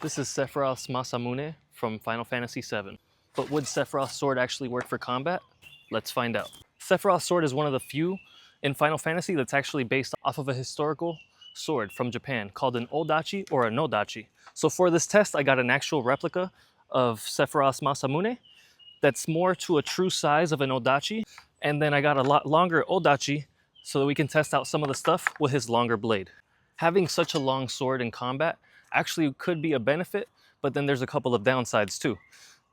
This is Sephiroth Masamune from Final Fantasy VII. But would Sephiroth's sword actually work for combat? Let's find out. Sephiroth's sword is one of the few in Final Fantasy that's actually based off of a historical sword from Japan called an Odachi or a Nodachi. So for this test, I got an actual replica of Sephiroth Masamune that's more to a true size of an Odachi. And then I got a lot longer Odachi so that we can test out some of the stuff with his longer blade. Having such a long sword in combat actually could be a benefit, but then there's a couple of downsides too.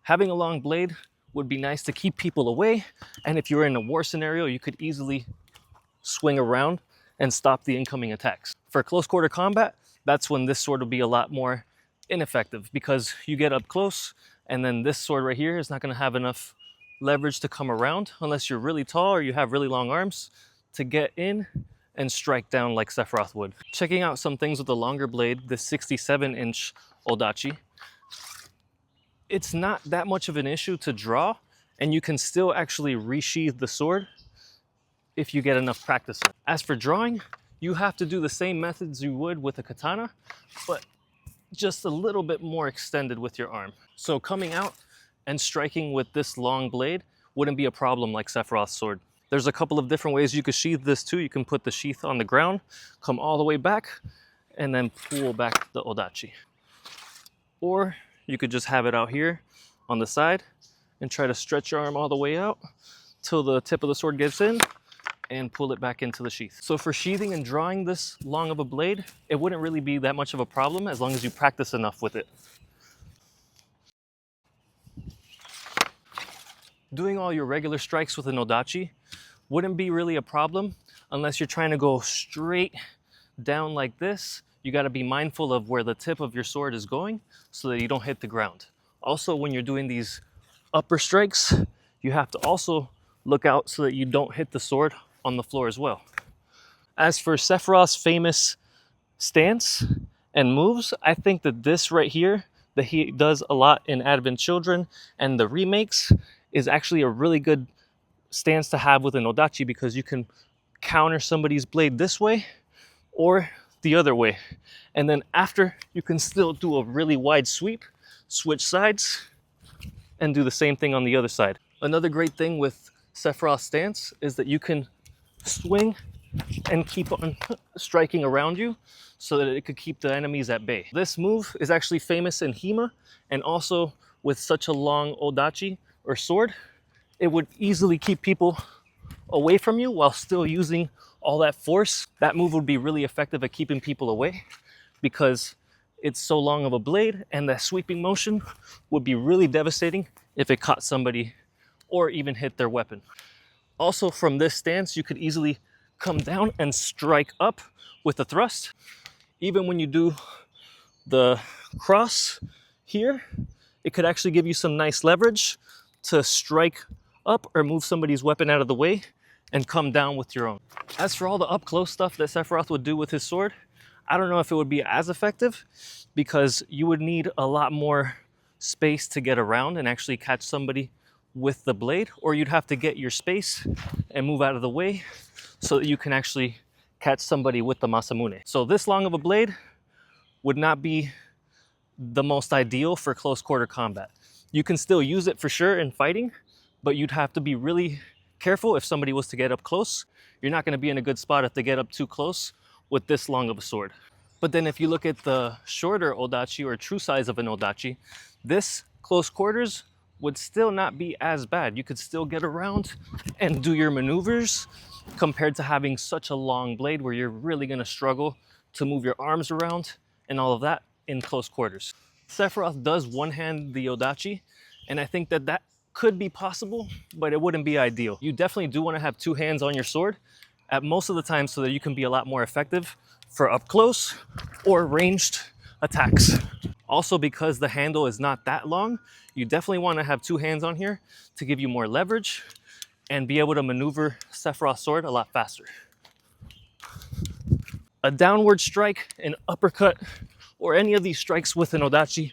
Having a long blade would be nice to keep people away, and if you're in a war scenario, you could easily swing around and stop the incoming attacks. For close quarter combat, that's when this sword would be a lot more ineffective because you get up close and then this sword right here is not going to have enough leverage to come around unless you're really tall or you have really long arms to get in and strike down like Sephiroth would. Checking out some things with the longer blade, this 67-inch Odachi, it's not that much of an issue to draw, and you can still actually resheath the sword if you get enough practice. As for drawing, you have to do the same methods you would with a katana, but just a little bit more extended with your arm. So coming out and striking with this long blade wouldn't be a problem like Sephiroth's sword. There's a couple of different ways you could sheath this too. You can put the sheath on the ground, come all the way back, and then pull back the Odachi. Or you could just have it out here on the side and try to stretch your arm all the way out till the tip of the sword gets in and pull it back into the sheath. So for sheathing and drawing this long of a blade, it wouldn't really be that much of a problem as long as you practice enough with it. Doing all your regular strikes with an Odachi wouldn't be really a problem unless you're trying to go straight down like this. You got to be mindful of where the tip of your sword is going so that you don't hit the ground. Also, when you're doing these upper strikes, you have to also look out so that you don't hit the sword on the floor as well. As for Sephiroth's famous stance and moves, I think that this right here that he does a lot in Advent Children and the remakes is actually a really good stance to have with an Odachi because you can counter somebody's blade this way or the other way. And then after, you can still do a really wide sweep, switch sides, and do the same thing on the other side. Another great thing with Sephiroth's stance is that you can swing and keep on striking around you so that it could keep the enemies at bay. This move is actually famous in HEMA, and also with such a long Odachi or sword, it would easily keep people away from you while still using all that force. That move would be really effective at keeping people away because it's so long of a blade, and that sweeping motion would be really devastating if it caught somebody or even hit their weapon. Also, from this stance, you could easily come down and strike up with a thrust. Even when you do the cross here, it could actually give you some nice leverage to strike up or move somebody's weapon out of the way and come down with your own. As for all the up close stuff that Sephiroth would do with his sword, I don't know if it would be as effective because you would need a lot more space to get around and actually catch somebody with the blade, or you'd have to get your space and move out of the way so that you can actually catch somebody with the Masamune. So this long of a blade would not be the most ideal for close quarter combat. You can still use it for sure in fighting, but you'd have to be really careful if somebody was to get up close. You're not going to be in a good spot if they get up too close with this long of a sword. But then if you look at the shorter Odachi or true size of an Odachi, this close quarters would still not be as bad. You could still get around and do your maneuvers compared to having such a long blade where you're really going to struggle to move your arms around and all of that in close quarters. Sephiroth does one-hand the Odachi, and I think that that could be possible, but it wouldn't be ideal. You definitely do want to have two hands on your sword at most of the time so that you can be a lot more effective for up close or ranged attacks. Also, because the handle is not that long, you definitely want to have two hands on here to give you more leverage and be able to maneuver Sephiroth's sword a lot faster. A downward strike, an uppercut, or any of these strikes with an Odachi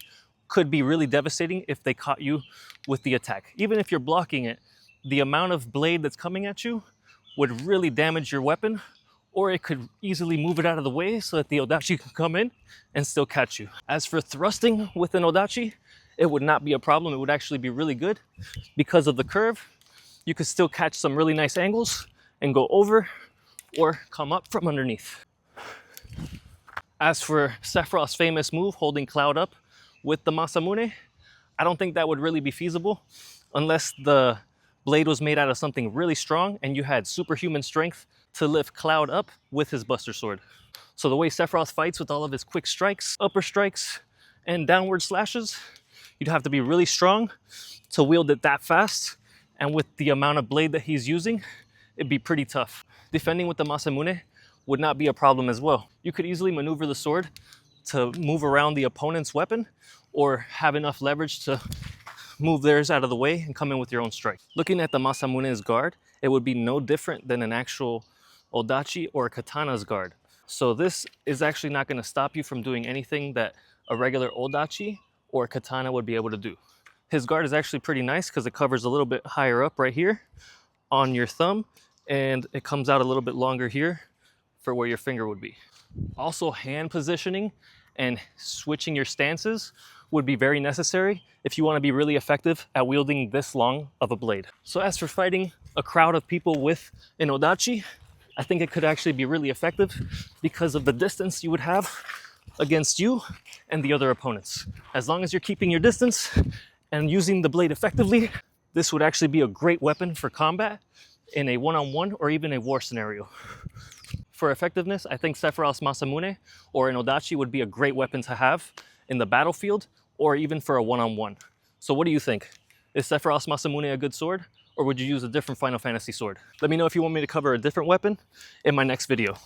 could be really devastating if they caught you with the attack. Even if you're blocking it, the amount of blade that's coming at you would really damage your weapon or it could easily move it out of the way so that the Odachi can come in and still catch you. As for thrusting with an Odachi, it would not be a problem. It would actually be really good because of the curve. You could still catch some really nice angles and go over or come up from underneath. As for Sephiroth's famous move, holding Cloud up with the Masamune, I don't think that would really be feasible unless the blade was made out of something really strong and you had superhuman strength to lift Cloud up with his Buster Sword. So the way Sephiroth fights with all of his quick strikes, upper strikes, and downward slashes, you'd have to be really strong to wield it that fast. And with the amount of blade that he's using, it'd be pretty tough. Defending with the Masamune would not be a problem as well. You could easily maneuver the sword to move around the opponent's weapon or have enough leverage to move theirs out of the way and come in with your own strike. Looking at the Masamune's guard, it would be no different than an actual Odachi or Katana's guard. So this is actually not going to stop you from doing anything that a regular Odachi or Katana would be able to do. His guard is actually pretty nice because it covers a little bit higher up right here on your thumb, and it comes out a little bit longer here for where your finger would be. Also, hand positioning and switching your stances would be very necessary if you want to be really effective at wielding this long of a blade. So as for fighting a crowd of people with an Odachi, I think it could actually be really effective because of the distance you would have against you and the other opponents. As long as you're keeping your distance and using the blade effectively, this would actually be a great weapon for combat in a one-on-one or even a war scenario. For effectiveness, I think Sephiroth's Masamune or an Odachi would be a great weapon to have in the battlefield or even for a one-on-one. So what do you think? Is Sephiroth's Masamune a good sword, or would you use a different Final Fantasy sword? Let me know if you want me to cover a different weapon in my next video.